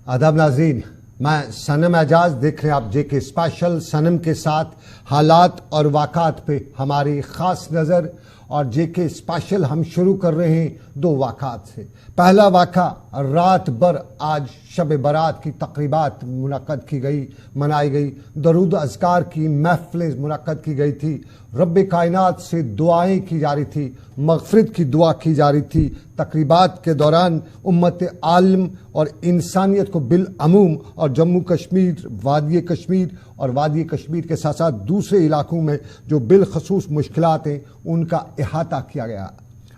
आदाब नाज़रीन, मैं सनम एजाज देख रहे हैं आप जेके स्पेशल। सनम के साथ हालात और वाक़ात पे हमारी ख़ास नज़र, और जेके स्पेशल हम शुरू कर रहे हैं दो वाक़ात से। पहला वाक़ा, रात भर आज शब बारात की तक़रीबात मुनक़्क़द की गई, मनाई गई, दरूद अज़कार की महफ़िलें मुनक़्क़द की गई थी, रब्बे कायनात से दुआएं की जा रही थी, मग़फ़िरत की दुआ की जा रही थी। तक़रीबात के दौरान उम्मत आलम और इंसानियत को बिलअमूम और जम्मू कश्मीर, वादी कश्मीर और वादी कश्मीर के साथ साथ दूसरे इलाकों में जो बिलखसूस मुश्किलात हैं उनका इहाता किया गया।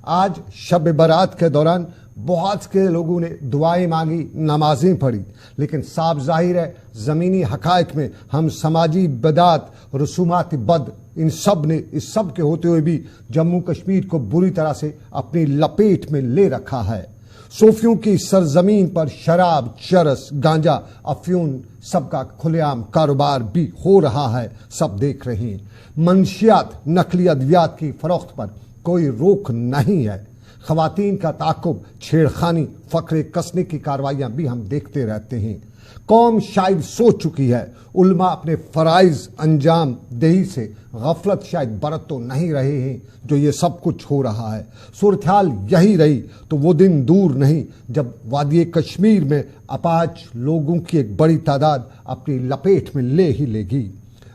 आज शब बारात के दौरान बहुत से लोगों ने दुआएं मांगी, नमाजें पढ़ी, लेकिन साफ जाहिर है ज़मीनी हक़ाइक़ में हम समाजी बदात, रसूमात बद, इन सब के होते हुए भी जम्मू कश्मीर को बुरी तरह से अपनी लपेट में ले रखा है। सूफियों की सरजमीन पर शराब, चरस, गांजा, अफ्यून सबका खुलेआम कारोबार भी हो रहा है, सब देख रहे हैं। मंशियात, नकली अद्वियात की फरोख्त पर कोई रोक नहीं है। ख़वातीन का ताक़ुब, छेड़खानी, फ़क्र कसने की कार्रवाइयाँ भी हम देखते रहते हैं। कौम शायद सोच चुकी है, उलमा अपने फ़राइज़ अंजाम दही से गफलत शायद बरत तो नहीं रहे हैं जो ये सब कुछ हो रहा है। सूरत-ए-हाल यही रही तो वो दिन दूर नहीं जब वादी कश्मीर में अपाच लोगों की एक बड़ी तादाद अपनी लपेट में ले ही लेगी।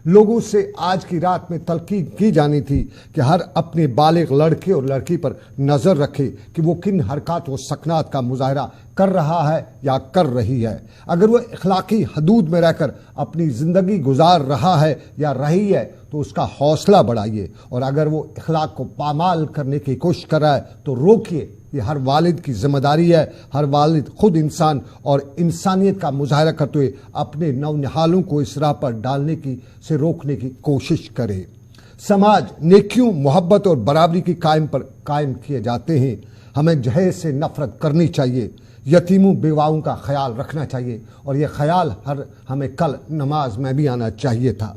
लोगों से आज की रात में तलकीन की जानी थी कि हर अपने बालिग लड़के और लड़की पर नज़र रखे कि वो किन हरकत व सकनात का मुजाहरा कर रहा है या कर रही है। अगर वो इखलाकी हदूद में रहकर अपनी ज़िंदगी गुजार रहा है या रही है तो उसका हौसला बढ़ाइए, और अगर वो इखलाक को पामाल करने की कोशिश कर रहा है तो रोकिए। ये हर वालिद की जिम्मेदारी है। हर वालिद खुद इंसान और इंसानियत का मुजाहरा करते हुए अपने नौनिहालों को इस राह पर डालने से रोकने की कोशिश करे। समाज नेकियों, मोहब्बत और बराबरी की कायम किए जाते हैं। हमें जहेज से नफरत करनी चाहिए, यतीमों बेवाओं का ख्याल रखना चाहिए, और ये ख्याल हमें कल नमाज में भी आना चाहिए था।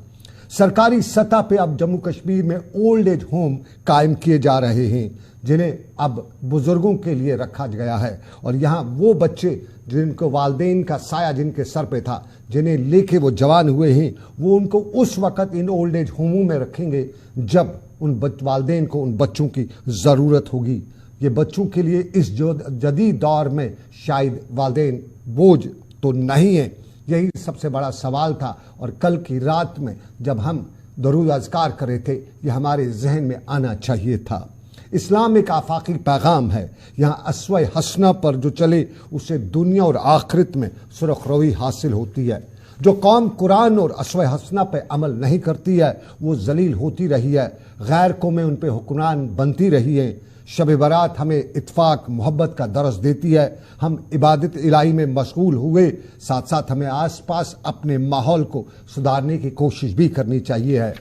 सरकारी सतह पे अब जम्मू कश्मीर में ओल्ड एज होम कायम किए जा रहे हैं जिन्हें अब बुजुर्गों के लिए रखा गया है, और यहाँ वो बच्चे जिनको वालदेन का साया जिनके सर पे था, जिन्हें लेके वो जवान हुए हैं, वो उनको उस वक़्त इन ओल्ड एज होमों में रखेंगे जब उन वालदेन को उन बच्चों की ज़रूरत होगी। ये बच्चों के लिए इस जदीद दौर में शायद वालदेन बोझ तो नहीं है, यही सबसे बड़ा सवाल था। और कल की रात में जब हम दरूद अज़कार कर रहे थे, ये हमारे जहन में आना चाहिए था। इस्लाम एक आफाकी पैगाम है। यहाँ अस्वे हसना पर जो चले उसे दुनिया और आखिरत में सुरखरोई हासिल होती है। जो कौम कुरान और अस्वे हसना पे अमल नहीं करती है वो जलील होती रही है, गैर कौमें उन पे हुक्मरान बनती रही हैं। शब बारात हमें इत्फाक, मोहब्बत का दर्स देती है। हम इबादत इलाही में मशगूल हुए, साथ साथ हमें आस पास अपने माहौल को सुधारने की कोशिश भी करनी चाहिए है,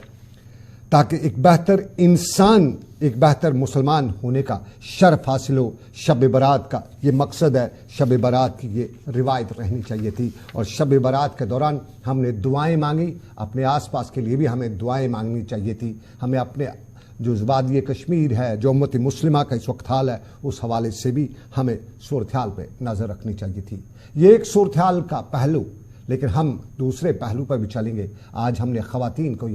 ताकि एक बेहतर इंसान, एक बेहतर मुसलमान होने का शर्फ हासिल हो। शब बारात का ये मकसद है, शब बारात की ये रिवायत रहनी चाहिए थी। और शब बारात के दौरान हमने दुआएं मांगी, अपने आसपास के लिए भी हमें दुआएं मांगनी चाहिए थी। हमें अपने जो वादी कश्मीर है, जो उम्मत मुस्लिमा का इस वक्त हाल है, उस हवाले से भी हमें सूरत-ए-हाल पे नज़र रखनी चाहिए थी। ये एक सूरत-ए-हाल का पहलू, लेकिन हम दूसरे पहलू पर भी चलेंगे। आज हमने ख़वातीन को